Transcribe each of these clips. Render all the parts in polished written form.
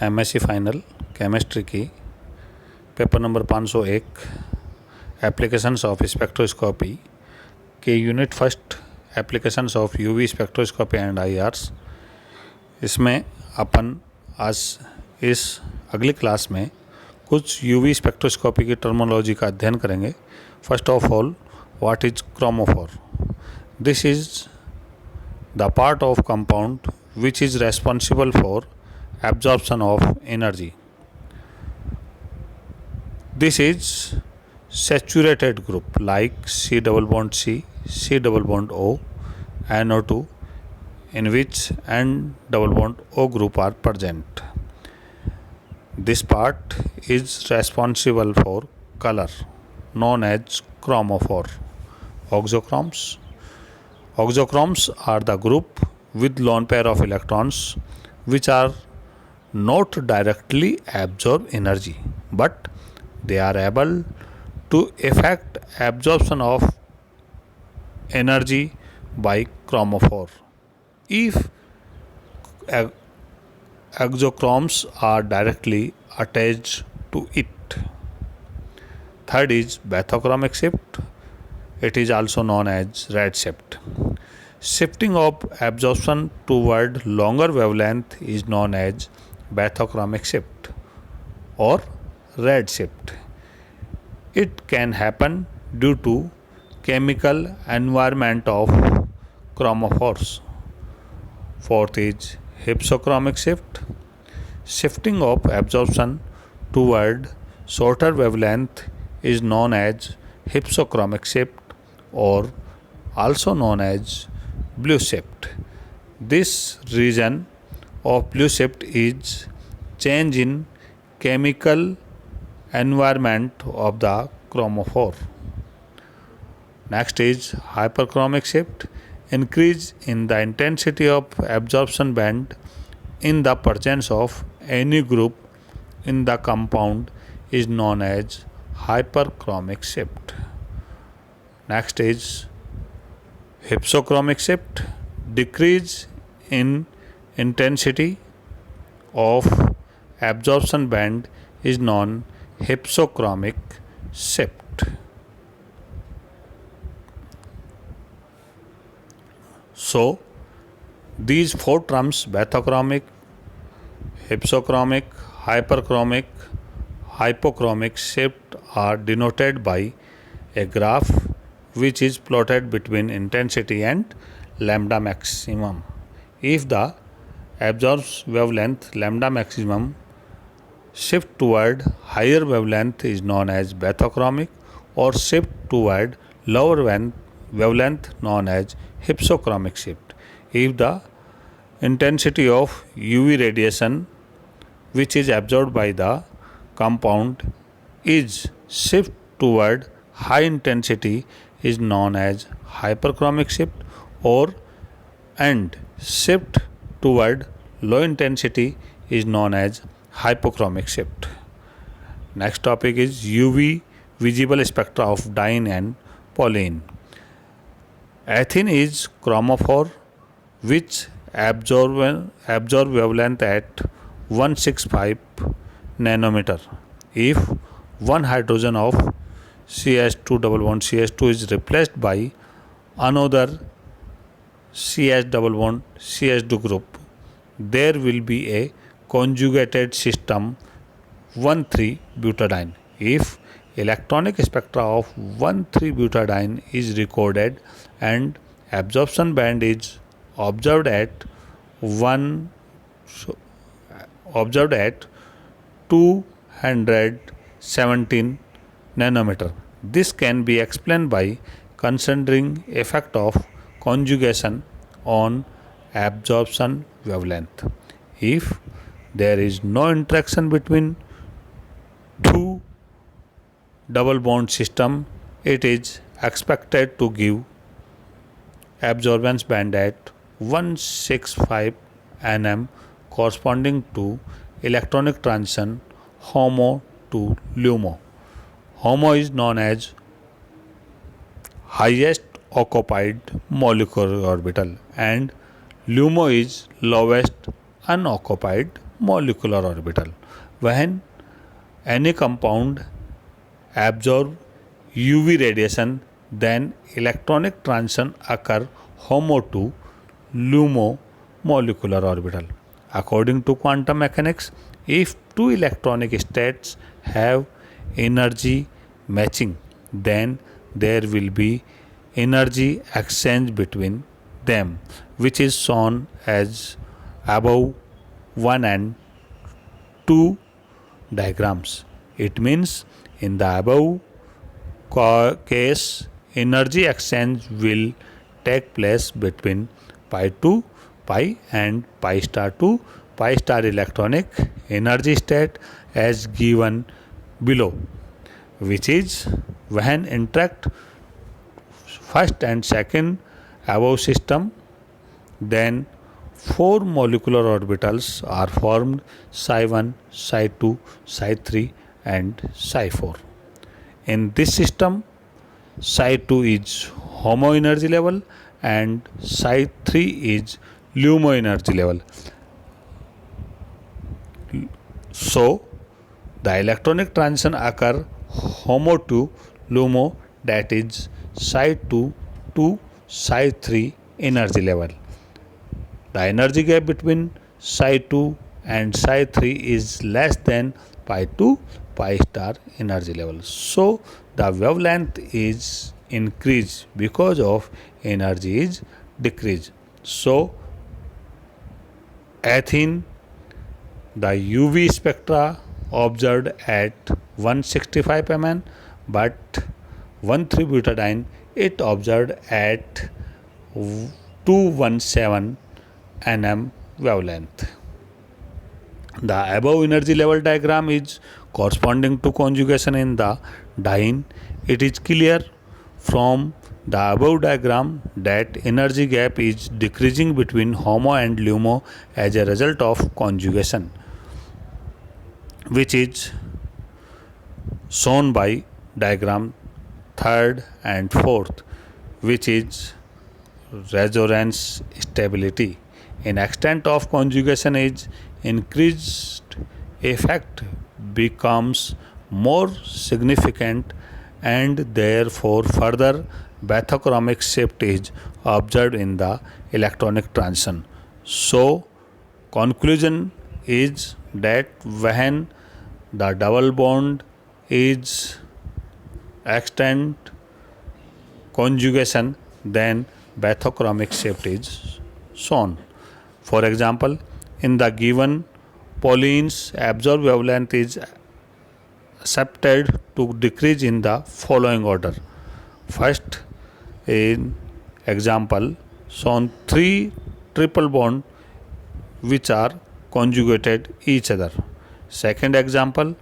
MSc final chemistry की paper number 501 applications of spectroscopy के unit first applications of UV spectroscopy and IRs. इसमें अपन आज इस अगली क्लास में कुछ यूवी स्पेक्ट्रोस्कोपी की टर्मोलॉजी का अध्ययन करेंगे। First of all, what is chromophore? This is the part of compound which is responsible for absorption of energy. This is saturated group like C double bond C, C double bond O, NO2, in which N double bond O group are present. This part is responsible for color known as chromophore. Auxochromes. Auxochromes are the group with lone pair of electrons which are not directly absorb energy, but they are able to effect absorption of energy by chromophore if auxochromes are directly attached to it. Third is bathochromic shift. It is also known as red shift. Shifting of absorption toward longer wavelength is known as bathochromic shift or red shift. It can happen due to chemical environment of chromophores. Fourth is hypsochromic shift. Shifting of absorption toward shorter wavelength is known as hypsochromic shift or also known as blue shift. This region of blue shift is change in chemical environment of the chromophore. Next is hyperchromic shift. Increase in the intensity of absorption band in the presence of any group in the compound is known as hyperchromic shift. Next is hypsochromic shift. Decrease in intensity of absorption band is known hypsochromic shift. So these four terms, bathochromic, hypsochromic, hyperchromic, hypochromic shift, are denoted by a graph which is plotted between intensity and lambda maximum. If the absorbed wavelength lambda maximum shift toward higher wavelength is known as bathochromic, or shift toward lower wavelength known as hypsochromic shift. If the intensity of UV radiation which is absorbed by the compound is shift toward high intensity is known as hyperchromic shift, or and shift toward low intensity is known as hypochromic shift. Next topic is UV visible spectra of diene and polyene. Ethene is chromophore which absorb wavelength at 165 nanometer. If one hydrogen of CH2 double bond CH2 is replaced by another CH double bond CH2 group, there will be a conjugated system 1,3-butadiene. If electronic spectra of 1,3-butadiene is recorded and absorption band is observed at 217 nanometer. This can be explained by considering effect of conjugation on absorption wavelength. If there is no interaction between two double bond system, it is expected to give absorbance band at 165 nm corresponding to electronic transition HOMO to LUMO. HOMO is known as highest occupied molecular orbital and LUMO is lowest unoccupied molecular orbital. When any compound absorb UV radiation, then electronic transition occur HOMO to LUMO molecular orbital. According to quantum mechanics, if two electronic states have energy matching, then there will be energy exchange between them, which is shown as above 1 and 2 diagrams. It means in the above case, energy exchange will take place between pi to pi and pi star to pi star electronic energy state as given below, which is when interact first and second above system, then four molecular orbitals are formed: psi 1, psi 2, psi 3 and psi 4. In this system, psi 2 is HOMO energy level and psi 3 is LUMO energy level. So, the electronic transition occur HOMO to LUMO, that is psi 2 to psi 3 energy level. The energy gap between psi 2 and psi 3 is less than pi 2 pi star energy level. So, the wavelength is increased because of energy is decreased. So, Athene, the UV spectra observed at 165 mn, but 1,3-butadiene it observed at 217 nm wavelength. The above energy level diagram is corresponding to conjugation in the diene. It is clear from the above diagram that energy gap is decreasing between HOMO and LUMO as a result of conjugation, which is shown by diagram 3rd and 4th, which is resonance stability. In extent of conjugation is increased, effect becomes more significant and therefore further bathochromic shift is observed in the electronic transition. So, conclusion is that when the double bond is extend conjugation, then bathochromic shift is shown. For example, in the given polyenes, absorbed wavelength is accepted to decrease in the following order. First, in example shown 3 triple bond which are conjugated each other. Second example,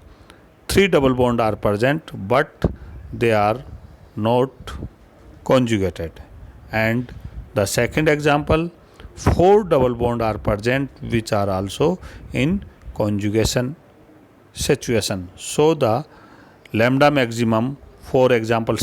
3 double bond are present but they are not conjugated. And the second example, 4 double bond are present which are also in conjugation situation. So the lambda maximum, for example,